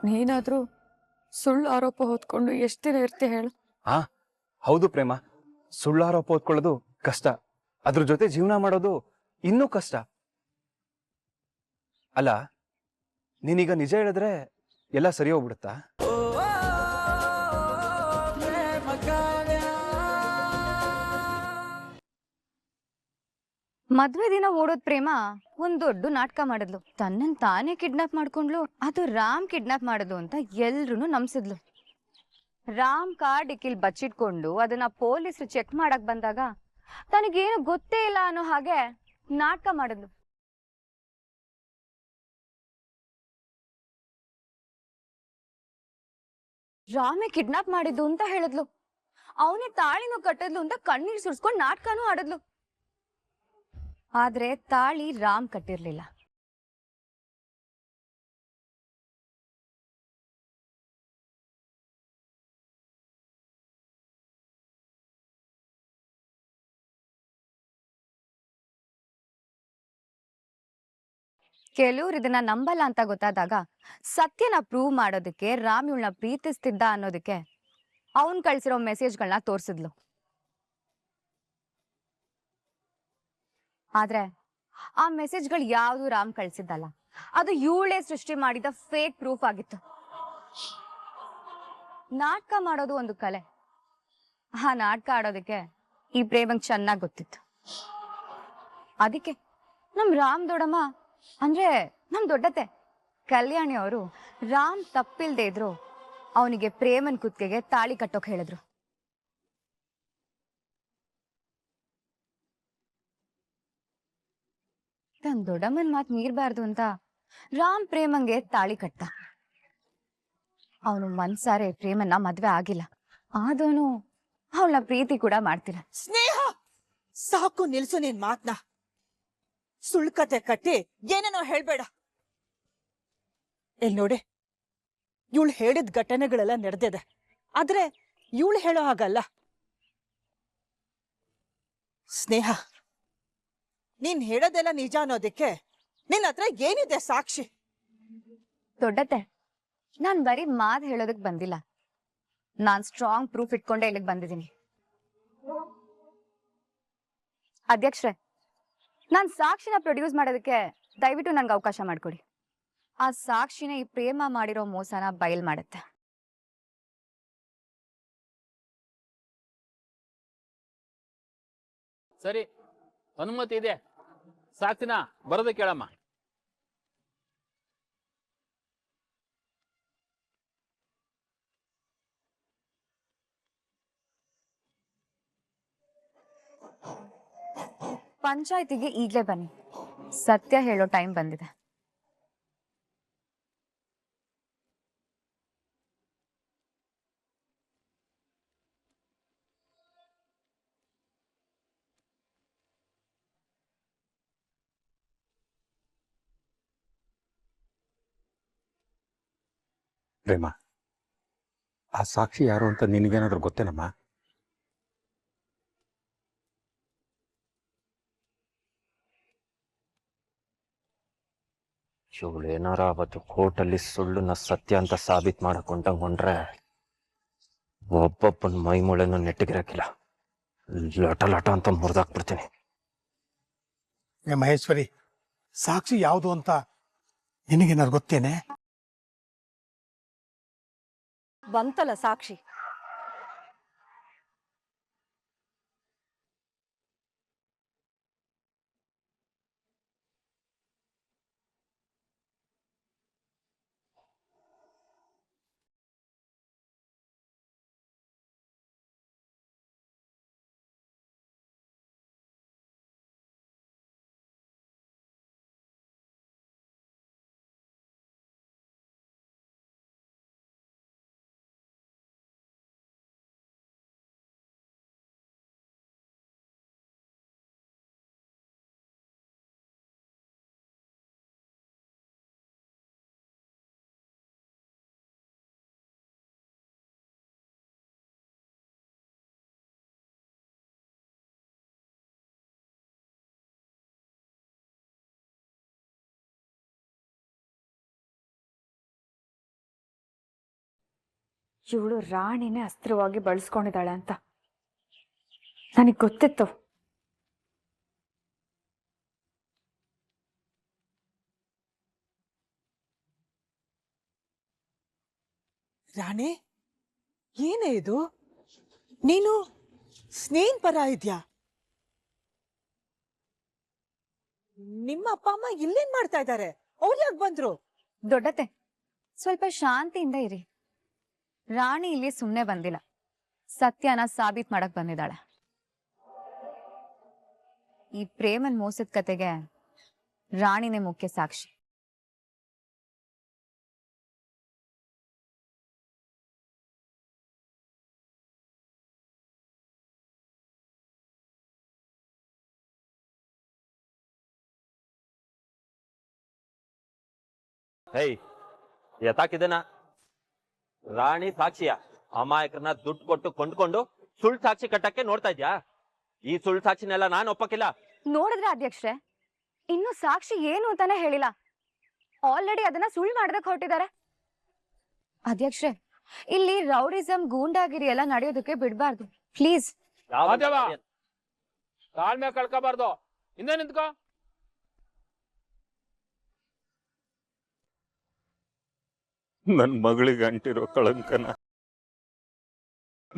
ನೀನಾದ್ರೂ ಸುಳ್ಳು ಆರೋಪ ಹೊತ್ಕೊಂಡು ಎಷ್ಟು ದಿನ ಇರ್ತೀಯ ಹೇಳು? ಹಾ ಹೌದು ಪ್ರೇಮ, ಸುಳ್ಳಾರೋಪ ಹೊತ್ಕೊಳ್ಳೋದು ಕಷ್ಟ, ಅದ್ರ ಜೊತೆ ಜೀವನ ಮಾಡೋದು ಇನ್ನೂ ಕಷ್ಟ. ಅಲ್ಲ, ನೀನೀಗ ನಿಜ ಹೇಳಿದ್ರೆ ಎಲ್ಲ ಸರಿ ಹೋಗ್ಬಿಡುತ್ತಾ? ಮದ್ವೆ ದಿನ ಓಡೋದ್ ಪ್ರೇಮ ಒಂದ್ ದೊಡ್ಡ ನಾಟಕ ಮಾಡಿದ್ಲು. ತನ್ನನ್ ತಾನೇ ಕಿಡ್ನಾಪ್ ಮಾಡ್ಕೊಂಡ್ಲು. ಅದು ರಾಮ್ ಕಿಡ್ನಾಪ್ ಮಾಡುದು ಅಂತ ಎಲ್ರು ನಂಬಿಸಿದ್ಲು. ರಾಮ್ ಕಾರ್ ಡಿಕ್ಕಿಲ್ ಬಚ್ಚಿಟ್ಕೊಂಡು ಅದನ್ನ ಪೊಲೀಸರು ಚೆಕ್ ಮಾಡಕ್ ಬಂದಾಗ ತನಗೇನು ಗೊತ್ತೇ ಇಲ್ಲ ಅನ್ನೋ ಹಾಗೆ ನಾಟಕ ಮಾಡಿದ್ಲು. ರಾಮೇ ಕಿಡ್ನಾಪ್ ಮಾಡಿದ್ದು ಅಂತ ಹೇಳಿದ್ಲು. ಅವನೇ ತಾಳಿನೂ ಕಟ್ಟಿದ್ಲು ಅಂತ ಕಣ್ಣೀರ್ ಸುರ್ಸ್ಕೊಂಡ್ ನಾಟಕನೂ ಆಡಿದ್ಲು. ಆದ್ರೆ ತಾಳಿ ರಾಮ್ ಕಟ್ಟಿರ್ಲಿಲ್ಲ. ಕೆಲವ್ರು ಇದನ್ನ ನಂಬಲ್ಲ ಅಂತ ಗೊತ್ತಾದಾಗ ಸತ್ಯನ ಪ್ರೂವ್ ಮಾಡೋದಕ್ಕೆ ರಾಮ್ ಇವಳನ್ನ ಪ್ರೀತಿಸ್ತಿದ್ದ ಅನ್ನೋದಕ್ಕೆ ಅವನ್ ಕಳ್ಸಿರೋ ಮೆಸೇಜ್ಗಳನ್ನ ತೋರ್ಸಿದ್ಲು. ಆದ್ರೆ ಆ ಮೆಸೇಜ್ಗಳು ಯಾವ್ದು ರಾಮ್ ಕಳ್ಸಿದ್ದಲ್ಲ, ಅದು ಇವಳೇ ಸೃಷ್ಟಿ ಮಾಡಿದ ಫೇಕ್ ಪ್ರೂಫ್ ಆಗಿತ್ತು. ನಾಟಕ ಮಾಡೋದು ಒಂದು ಕಲೆ. ಆ ನಾಟಕ ಆಡೋದಕ್ಕೆ ಈ ಪ್ರೇಮಂಗ್ ಚೆನ್ನಾಗ್ ಗೊತ್ತಿತ್ತು. ಅದಕ್ಕೆ ನಮ್ ರಾಮ್ ದೊಡಮ್ಮ ಅಂದ್ರೆ ನಮ್ ದೊಡ್ಡತೆ ಕಲ್ಯಾಣಿ ಅವರು ರಾಮ್ ತಪ್ಪಿಲ್ದೇ ಇದ್ರು ಅವನಿಗೆ ಪ್ರೇಮನ್ ಕುತ್ತಿಗೆಗೆ ತಾಳಿ ಕಟ್ಟೋಕ್ ಹೇಳಿದ್ರು. ತನ್ ದೊಡ್ಡಮ್ಮನ್ ಮಾತ್ ಮೀರ್ಬಾರ್ದು ಅಂತ ರಾಮ್ ಪ್ರೇಮಂಗೆ ತಾಳಿ ಕಟ್ಟ. ಅವನು ಮನ್ಸಾರೆ ಪ್ರೇಮನ್ನ ಮದ್ವೆ ಆಗಿಲ್ಲ, ಆದವನು ಅವಳನ್ನ ಪ್ರೀತಿ ಕೂಡ ಮಾಡ್ತಿಲ್ಲ. ಸ್ನೇಹ, ಸಾಕು ನಿಲ್ಸು ನಿನ್ ಮಾತ್ನ. ಸುಳ್ಕತೆ ಕಟ್ಟಿ ಏನೇನೋ ಹೇಳ್ಬೇಡ. ಎಲ್ ನೋಡಿ, ಇವಳು ಹೇಳಿದ ಘಟನೆಗಳೆಲ್ಲ ನಡೆದಿದೆ, ಆದ್ರೆ ಇವಳು ಹೇಳೋ ಹಾಗಲ್ಲ. ಸ್ನೇಹ, ನೀನ್ ಹೇಳೋದೆಲ್ಲ ನಿಜ ಅನ್ನೋದಕ್ಕೆ ನಿನ್ ಹತ್ರ ಏನಿದೆ ಸಾಕ್ಷಿ? ದೊಡ್ಡತೆ, ನಾನ್ ಬರೀ ಮಾತ್ ಹೇಳೋದಕ್ ಬಂದಿಲ್ಲ, ನಾನ್ ಸ್ಟ್ರಾಂಗ್ ಪ್ರೂಫ್ ಇಟ್ಕೊಂಡೆ ಇಲ್ಲಿಗೆ ಬಂದಿದ್ದೀನಿ. ಅಧ್ಯಕ್ಷರೇ, ನಾನ್ ಸಾಕ್ಷಿನ ಪ್ರೊಡ್ಯೂಸ್ ಮಾಡೋದಕ್ಕೆ ದಯವಿಟ್ಟು ನನ್ಗೆ ಅವಕಾಶ ಮಾಡ್ಕೊಡಿ. ಆ ಸಾಕ್ಷಿನ ಈ ಪ್ರೇಮ ಮಾಡಿರೋ ಮೋಸನ ಬಯಲ್ ಮಾಡುತ್ತೆ. ಸರಿ, ಅನುಮತಿ ಇದೆ. ಸಾಕ್ಷಿನ ಬರೋದು ಕೇಳಮ್ಮ. ಪಂಚಾಯತಿಗೆ ಈಗ್ಲೇ ಬನ್ನಿ, ಸತ್ಯ ಹೇಳೋ ಟೈಮ್ ಬಂದಿದೆ. ಪ್ರೇಮ, ಆ ಸಾಕ್ಷಿ ಯಾರು ಅಂತ ನಿನಗೇನಾದ್ರೂ ಗೊತ್ತೇನಮ್ಮ? ಇವಳು ಏನಾರ ಅವತ್ತು ಕೋರ್ಟಲ್ಲಿ ಸುಳ್ಳನ್ನ ಸತ್ಯ ಅಂತ ಸಾಬೀತ್ ಮಾಡಕೊಂಡಂಗೊಂಡ್ರೆ ಒಬ್ಬೊಬ್ಬನ ಮೈ ಮೂಳೆನೂ ನೆಟ್ಟಿಗಿರಕ್ಕಿಲ್ಲ, ಲಟ ಲಟ ಅಂತ ಮುರಿದಾಕ್ಬಿಡ್ತೀನಿ. ಮಹೇಶ್ವರಿ, ಸಾಕ್ಷಿ ಯಾವುದು ಅಂತ ನಿನಗೇನಾದ್ರು ಗೊತ್ತೇನೆ? ಬಂತಲ್ಲ ಸಾಕ್ಷಿ. ಇವಳು ರಾಣಿನೇ ಅಸ್ತ್ರವಾಗಿ ಬಳಸ್ಕೊಂಡಿದ್ದಾಳೆ ಅಂತ ನನಗೆ ಗೊತ್ತಿತ್ತು. ರಾಣಿ, ಏನೇ ಇದು? ನೀನು ಸ್ನೇಹನ್ ಪರ ಇದ್ಯಾ? ನಿಮ್ಮ ಅಪ್ಪ ಅಮ್ಮ ಇಲ್ಲೇನ್ ಮಾಡ್ತಾ ಇದ್ದಾರೆ? ಅವ್ರು ಯಾಕೆ ಬಂದ್ರು? ದೊಡ್ಡತೆ, ಸ್ವಲ್ಪ ಶಾಂತಿಯಿಂದ ಇರಿ. ರಾಣಿ ಇಲ್ಲಿ ಸುಮ್ನೆ ಬಂದಿಲ್ಲ, ಸತ್ಯನ ಸಾಬೀತ್ ಮಾಡಕ್ ಬಂದಿದ್ದಾಳೆ. ಈ ಪ್ರೇಮನ್ ಮೋಸದ ಕತೆಗೆ ರಾಣಿನೇ ಮುಖ್ಯ ಸಾಕ್ಷಿ. ಹೇಯ್, ಎತ್ತಾಕಿದನ ರಾಣಿ ಸಾಕ್ಷಿಯ ಅಮಾಯಕರನ್ನ ದುಡ್ಡು ಕೊಟ್ಟು ಕೊಂಡ್ಕೊಂಡು ಸುಳ್ಳು ಸಾಕ್ಷಿ ಕಟ್ಟಕ್ಕೆ ನೋಡ್ತಾ ಇದ್ಯಾ? ಈ ಸುಳ್ಳು ಸಾಕ್ಷಿನೆಲ್ಲ ನಾನು ಒಪ್ಪಕ್ಕಿಲ್ಲ. ನೋಡಿದ್ರೆ ಅಧ್ಯಕ್ಷರೇ, ಇನ್ನು ಸಾಕ್ಷಿ ಏನು ಅಂತಾನೆ ಹೇಳಿಲ್ಲ. ಆಲ್ರೆಡಿ ಅದನ್ನ ಸುಳ್ಳು ಮಾಡದಕ್ ಹೊರಟಿದ್ದಾರೆ. ಅಧ್ಯಕ್ಷರೇ, ಇಲ್ಲಿ ರೌಡಿಸಂ, ಗೂಂಡಾಗಿರಿ ಎಲ್ಲ ನಡೆಯೋದಕ್ಕೆ ಬಿಡ್ಬಾರ್ದು, ಪ್ಲೀಸ್. ತಾಳ್ಮೆ ಕಳ್ಕೋಬಾರ್ದು. ಹಿಂದೆ ನಿಂತ್ಕೋ. ನನ್ನ ಮಗಳಿಗೆ ಅಂಟಿರೋ ಕಳಂಕನ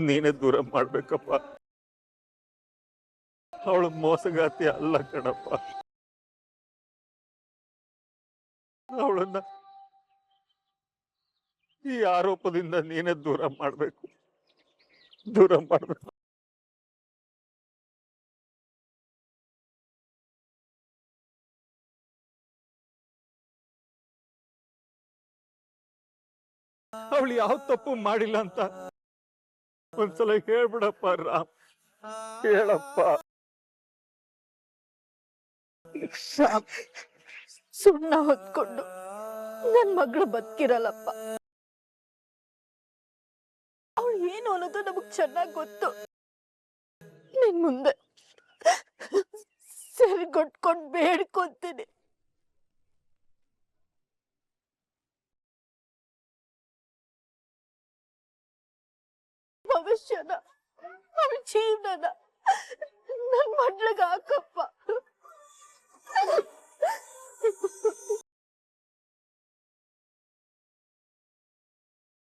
ನೀನೇ ದೂರ ಮಾಡ್ಬೇಕಪ್ಪ. ಅವಳು ಮೋಸಗಾತಿ ಅಲ್ಲ ಕಣಪ್ಪ. ಅವಳನ್ನ ಈ ಆರೋಪದಿಂದ ನೀನೇ ದೂರ ಮಾಡ್ಬೇಕು. ಅವಳು ಯಾವ ತಪ್ಪು ಮಾಡಿಲ್ಲ ಅಂತ ಒಂದ್ಸಲ ಹೇಳ್ಬಿಡಪ್ಪ ರಾಮ್, ಹೇಳಪ್ಪ. ಸುಣ್ಣ ಹೊತ್ಕೊಂಡು ನನ್ ಮಗಳು ಬದುಕಿರಲ್ಲಪ್ಪ. ಅವಳು ಏನು ಅನ್ನೋದು ನಮಗ್ ಚೆನ್ನಾಗ್ ಗೊತ್ತು. ನಿನ್ ಮುಂದೆ ಸರಿಗೊಟ್ಕೊಂಡ್ ಬೇಡ್ಕೊಂತೀನಿ. ಭವಿಷ್ಯನ, ಅವಳ ಜೀವನನ ನನ್ ಮಡ್ಲಗ ಹಾಕಪ್ಪ.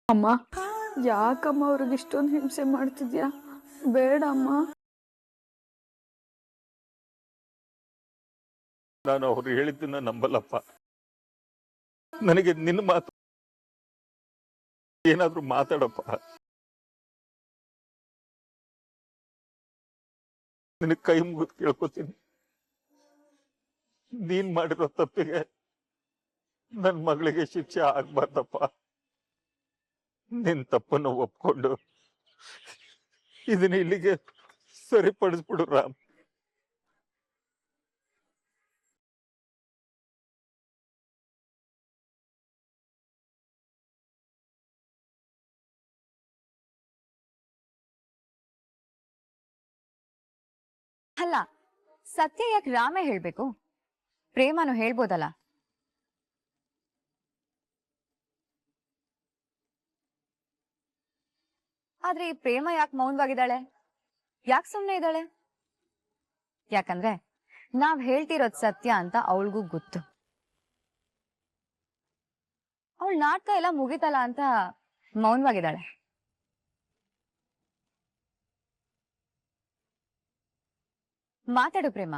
ಅಮ್ಮ, ಯಾಕಮ್ಮ ಅವ್ರಿಗೆ ಇಷ್ಟೊಂದು ಹಿಂಸೆ ಮಾಡ್ತಿದ್ಯಾ? ಬೇಡಮ್ಮ. ನಾನು ಅವ್ರು ಹೇಳಿದ್ದನ್ನ ನಂಬಲ್ಲಪ್ಪ. ನನಗೆ ನಿನ್ನ ಮಾತು ಏನಾದ್ರೂ ಮಾತಾಡಪ್ಪ. ನಿನಗೆ ಕೈ ಮುಗಿದು ಕೇಳ್ಕೊತೀನಿ, ನೀನ್ ಮಾಡಿರೋ ತಪ್ಪಿಗೆ ನನ್ ಮಗಳಿಗೆ ಶಿಕ್ಷೆ ಆಗ್ಬಾರ್ದಪ್ಪ. ನಿನ್ ತಪ್ಪನ್ನು ಒಪ್ಕೊಂಡು ಇದನ್ನ ಇಲ್ಲಿಗೆ ಸರಿಪಡಿಸ್ಬಿಡು ರಾಮ್. ಅಲ್ಲ, ಸತ್ಯ ಯಾಕೆ ರಾಮೇ ಹೇಳ್ಬೇಕು? ಪ್ರೇಮನು ಹೇಳ್ಬೋದಲ್ಲ. ಆದ್ರೆ ಈ ಪ್ರೇಮ ಯಾಕೆ ಮೌನವಾಗಿದ್ದಾಳೆ? ಯಾಕೆ ಸುಮ್ನೆ ಇದ್ದಾಳೆ? ಯಾಕಂದ್ರೆ ನಾವ್ ಹೇಳ್ತಿರೋದ್ ಸತ್ಯ ಅಂತ ಅವಳಿಗೂ ಗೊತ್ತು. ಅವಳ ನಾಟಕ ಎಲ್ಲ ಮುಗಿತಲ್ಲ ಅಂತ ಮೌನವಾಗಿದ್ದಾಳೆ. ಮಾತಾಡು ಪ್ರೇಮ.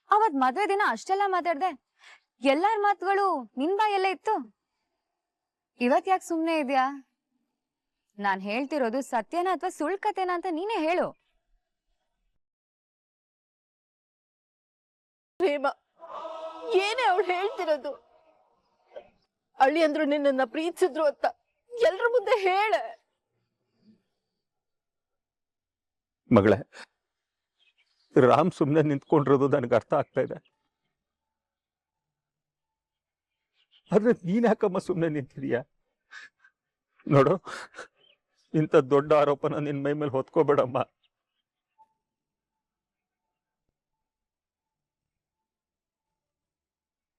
ಅವತ್ ಮದ್ವೆ ದಿನ ಅಷ್ಟೆಲ್ಲ ಮಾತಾಡ್ದೆ, ಎಲ್ಲಾರ ಮಾತುಗಳು ನಿನ್ ಬಾಯಲ್ಲೇ ಇತ್ತು. ಇವತ್ ಯಾಕೆ ಸುಮ್ನೆ ಇದ್ಯಾ? ನಾನ್ ಹೇಳ್ತಿರೋದು ಸತ್ಯನ ಅಥವಾ ಸುಳ್ಳು ಕತೆನ ಅಂತ ನೀನೇ ಹೇಳು. ಪ್ರೇಮ, ಏನೇ ಅವಳು ಹೇಳ್ತಿರೋದು? ಅಳಿ ಅಂದ್ರು ನಿನ್ನ ಪ್ರೀತಿಸಿದ್ರು ಅಂತ ಎಲ್ರ ಮುಂದೆ ಹೇಳೆ. ಮಗಳೇ, ರಾಮ್ ಸುಮ್ನೆ ನಿಂತ್ಕೊಂಡಿರೋದು ನನಗೆ ಅರ್ಥ ಆಗ್ತಾ ಇದೆ. ಆದ್ರೆ ನೀನ್ ಯಾಕಮ್ಮ ಸುಮ್ನೆ ನಿಂತಿದೀಯ? ನೋಡು, ಇಂಥ ದೊಡ್ಡ ಆರೋಪನ ನಿನ್ ಮೈ ಮೇಲೆ ಹೊತ್ಕೋಬೇಡಮ್ಮ.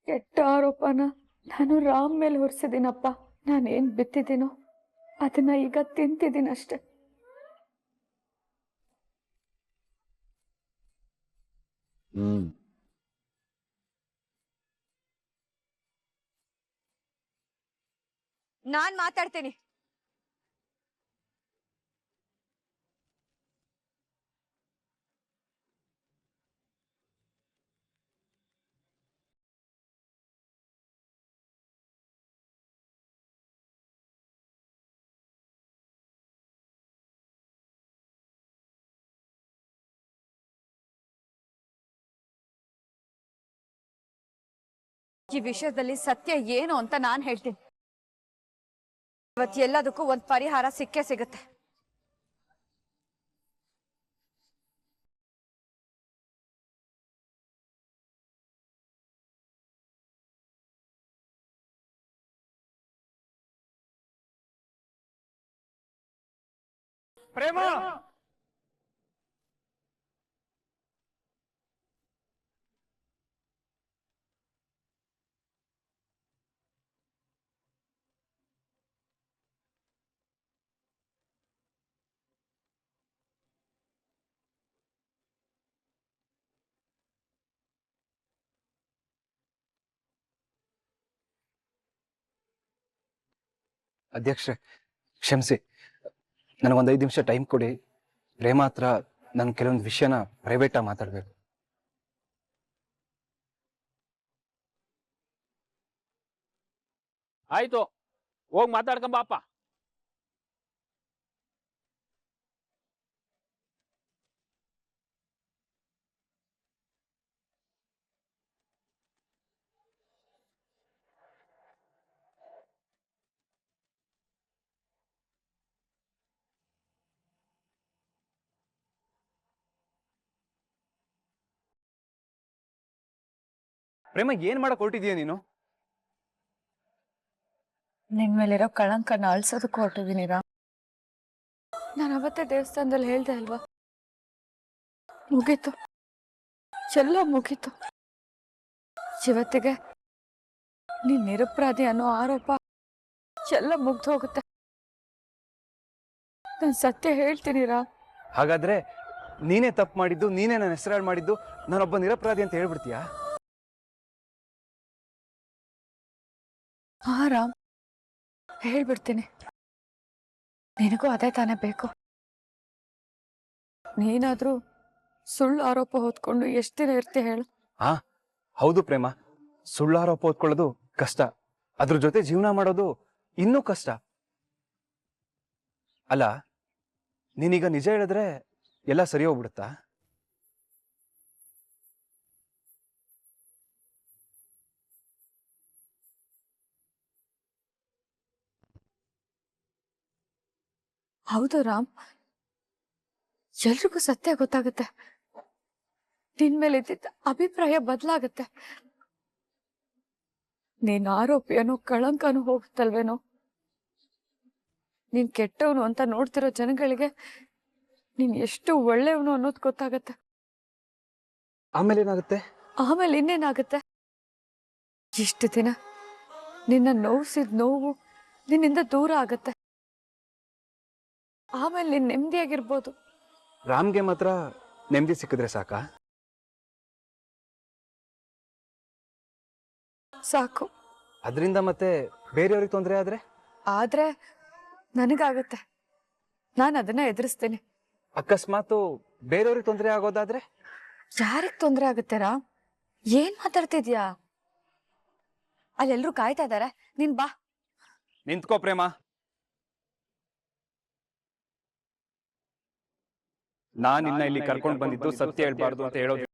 ಕೆಟ್ಟ ಆರೋಪನ ನಾನು ರಾಮ್ ಮೇಲೆ ಹೊರಿಸಿದ್ದೀನಪ್ಪ. ನಾನೇನ್ ಬಿತ್ತಿದ್ದೀನೋ ಅದನ್ನ ಈಗ ತಿಂತಿದ್ದೀನಿ ಅಷ್ಟೆ. ನಾನ್ ಮಾತಾಡ್ತೀನಿ. ಈ ವಿಷಯದಲ್ಲಿ ಸತ್ಯ ಏನು ಅಂತ ನಾನ್ ಹೇಳ್ತೀನಿ. ಇವತ್ತು ಎಲ್ಲದಕ್ಕೂ ಒಂದ್ ಪರಿಹಾರ ಸಿಕ್ಕೇ ಸಿಗುತ್ತೆ. ಪ್ರೇಮ, ಅಧ್ಯಕ್ಷೆ ಕ್ಷಮಿಸಿ, ನನಗೊಂದು 5 ನಿಮಿಷ ಟೈಮ್ ಕೊಡಿ. ಪ್ರೇಮ ಹತ್ರ ನಾನು ಕೆಲವೊಂದು ವಿಷಯನ ಪ್ರೈವೇಟ್ ಆಗಿ ಮಾತಾಡ್ಬೇಕು. ಆಯ್ತು, ಹೋಗಿ ಮಾತಾಡ್ಕೊಂಬಾಪ. ಪ್ರೇಮ, ಏನ್ ಮಾಡಕ್ ಹೊರಟಿದೀಯ ನೀನು? ನಿನ್ ಮೇಲಿರೋ ಕಳಂಕನ ಅಳ್ಸೋದಕ್ಕೆ ಹೊರಟಿದ್ದೀನಿ ರಾಮ್. ನಾನು ಅವತ್ತೇ ದೇವಸ್ಥಾನದಲ್ಲಿ ಹೇಳ್ದೆ ಅಲ್ವಾ, ಮುಗೀತು, ಎಲ್ಲ ಮುಗೀತು. ಇವತ್ತಿಗೆ ನೀನ್ ನಿರಪರಾಧಿ ಅನ್ನೋ ಆರೋಪ ಎಲ್ಲ ಮುಗ್ದು ಹೋಗುತ್ತೆ. ನಾನು ಸತ್ಯ ಹೇಳ್ತೀನಿ ರಾಮ್. ಹಾಗಾದ್ರೆ ನೀನೇ ತಪ್ಪು ಮಾಡಿದ್ದು, ನೀನೇ ನನ್ನ ಹೆಸರಾಳು ಮಾಡಿದ್ದು, ನಾನೊಬ್ಬ ನಿರಪರಾಧಿ ಅಂತ ಹೇಳ್ಬಿಡ್ತೀಯಾ? ಹಾ ರಾಮ್, ಹೇಳ್ಬಿಡ್ತೀನಿ. ನಿನಗೂ ಅದೇ ತಾನೇ ಬೇಕು. ನೀನಾದ್ರೂ ಸುಳ್ಳು ಆರೋಪ ಹೊತ್ಕೊಂಡು ಎಷ್ಟು ದಿನ ಇರ್ತೀಯ ಹೇಳು? ಹಾ ಹೌದು ಪ್ರೇಮ, ಸುಳ್ಳು ಆರೋಪ ಹೊತ್ಕೊಳ್ಳೋದು ಕಷ್ಟ, ಅದ್ರ ಜೊತೆ ಜೀವನ ಮಾಡೋದು ಇನ್ನೂ ಕಷ್ಟ. ಅಲ್ಲ, ನೀನೀಗ ನಿಜ ಹೇಳಿದ್ರೆ ಎಲ್ಲ ಸರಿ ಹೋಗ್ಬಿಡುತ್ತಾ? ಹೌದು ರಾಮ್, ಎಲ್ರಿಗೂ ಸತ್ಯ ಗೊತ್ತಾಗುತ್ತೆ. ನಿನ್ ಮೇಲೆ ಇದ್ದಿದ್ದ ಅಭಿಪ್ರಾಯ ಬದಲಾಗುತ್ತೆ. ನೀನ್ ಆರೋಪಿಯನೋ ಕಳಂಕನೂ ಹೋಗುತ್ತಲ್ವೇನೋ. ನೀನ್ ಕೆಟ್ಟವನು ಅಂತ ನೋಡ್ತಿರೋ ಜನಗಳಿಗೆ ನೀನ್ ಎಷ್ಟು ಒಳ್ಳೆಯವನು ಅನ್ನೋದು ಗೊತ್ತಾಗತ್ತೆ. ಆಮೇಲೆ ಏನಾಗುತ್ತೆ? ಆಮೇಲೆ ಇನ್ನೇನಾಗುತ್ತೆ? ಇಷ್ಟು ದಿನ ನಿನ್ನ ನೋವಿಸಿದ ನೋವು ನಿನ್ನಿಂದ ದೂರ ಆಗತ್ತೆ. ಆಮೇಲೆ ನೀನ್ ನೆಮ್ಮದಿಯಾಗಿರ್ಬೋದು. ರಾಮ್ಗೆ ಮಾತ್ರ ನೆಮ್ಮದಿ ಸಿಕ್ಕಿದ್ರೆ ಸಾಕಾ? ಸಾಕು. ಅದರಿಂದ ಮತ್ತೆ ಬೇರೆಯವ್ರಿಗೆ ತೊಂದರೆ ಆದ್ರೆ ನನಗಾಗತ್ತೆ. ನಾನು ಅದನ್ನ ಎದುರಿಸ್ತೀನಿ. ಅಕಸ್ಮಾತ್ ಬೇರೆಯವ್ರಿಗೆ ತೊಂದರೆ ಆಗೋದಾದ್ರೆ? ಯಾರಿಗ್ ತೊಂದರೆ ಆಗುತ್ತೆ ರಾಮ್? ಏನ್ ಮಾತಾಡ್ತಿದ್ಯಾ? ಅಲ್ಲೆಲ್ರೂ ಕಾಯ್ತಾ ಇದಾರೆ, ನೀನ್ ಬಾ. ನಿಂತ್ಕೋ ಪ್ರೇಮ. ನಾನಿನ್ನ ಇಲ್ಲಿ ಕರ್ಕೊಂಡು ಬಂದಿದ್ದು ಸತ್ಯ ಹೇಳ್ಬಾರ್ದು ಅಂತ ಹೇಳೋದು.